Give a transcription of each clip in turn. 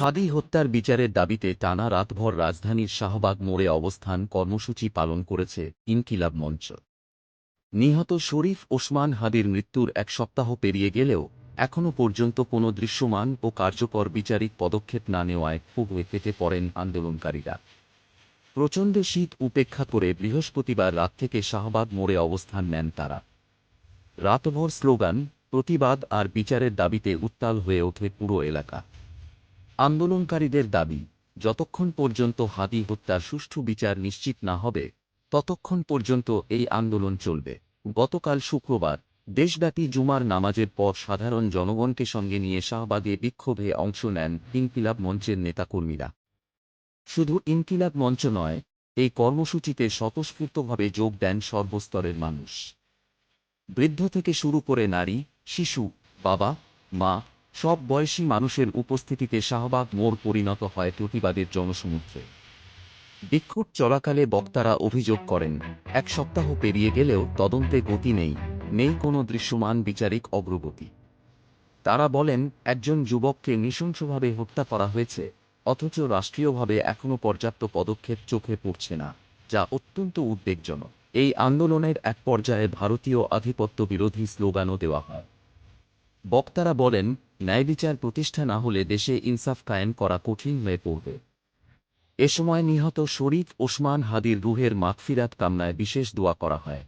হাদি হত্যার বিচারের দাবিতে টানা রাতভর রাজধানীর শাহবাগ মোড়ে অবস্থান কর্মসূচি পালন করেছে ইনকিলাব মঞ্চ। নিহত শরীফ ওসমান হাদির মৃত্যুর এক সপ্তাহ পেরিয়ে গেলেও এখনও পর্যন্ত কোনো দৃশ্যমান ও কার্যকর বিচারিক পদক্ষেপ না নেওয়ায় ক্ষোভে ফেটে পড়েন আন্দোলনকারীরা। প্রচণ্ড শীত উপেক্ষা করে বৃহস্পতিবার রাত থেকে শাহবাগ মোড়ে অবস্থান নেন তারা। রাতভর স্লোগান, প্রতিবাদ আর বিচারের দাবিতে উত্তাল হয়ে ওঠে পুরো এলাকা। আন্দোলনকারীদের দাবি, যতক্ষণ পর্যন্ত হাদি হত্যার সুষ্ঠু বিচার নিশ্চিত না হবে ততক্ষণ পর্যন্ত এই আন্দোলন চলবে। গতকাল শুক্রবার দেশব্যাপী জুমার নামাজের পর সাধারণ জনগণকে সঙ্গে নিয়ে শাহবাগে বিক্ষোভে অংশ নেন ইনকিলাব মঞ্চের নেতাকর্মীরা। শুধু ইনকিলাব মঞ্চ নয়, এই কর্মসূচিতে স্বতঃস্ফূর্তভাবে যোগ দেন সর্বস্তরের মানুষ। বৃদ্ধ থেকে শুরু করে নারী, শিশু, বাবা, মা, সব বয়সী মানুষের উপস্থিতিতে শাহবাগ মোড় পরিণত হয় প্রতিবাদের জনসমুদ্রে। বিক্ষোভ চলাকালে বক্তারা অভিযোগ করেন, এক সপ্তাহ পেরিয়ে গেলেও তদন্তে গতি নেই কোনো দৃশ্যমান বিচারিক অগ্রগতি। তারা বলেন, একজন যুবককে নৃশংসভাবে হত্যা করা হয়েছে, অথচ রাষ্ট্রীয়ভাবে এখনও পর্যাপ্ত পদক্ষেপ চোখে পড়ছে না, যা অত্যন্ত উদ্বেগজনক। এই আন্দোলনের এক পর্যায়ে ভারতীয় আধিপত্য বিরোধী স্লোগানও দেওয়া হয়। বক্তারা বলেন, ন্যায়বিচার প্রতিষ্ঠা না হলে দেশে ইনসাফ কায়েম করা কঠিন হয়ে পড়বে। এ সময় নিহত শরীফ ওসমান হাদির রুহের মাগফিরাত কামনায় বিশেষ দোয়া করা হয়।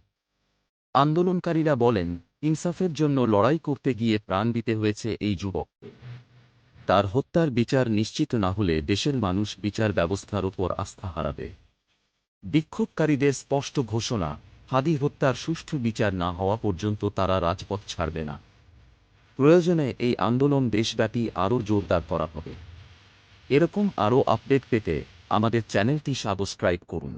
আন্দোলনকারীরা বলেন, ইনসাফের জন্য লড়াই করতে গিয়ে প্রাণ দিতে হয়েছে এই যুবককে। তার হত্যার বিচার নিশ্চিত না হলে দেশের মানুষ বিচার ব্যবস্থার ওপর আস্থা হারাবে। বিক্ষোভকারীদের স্পষ্ট ঘোষণা, হাদি হত্যার সুষ্ঠু বিচার না হওয়া পর্যন্ত তারা রাজপথ ছাড়বে না। প্রয়োজনে এই আন্দোলন দেশব্যাপী আরও জোরদার করা হবে। এরকম আরও আপডেট পেতে আমাদের চ্যানেলটি সাবস্ক্রাইব করুন।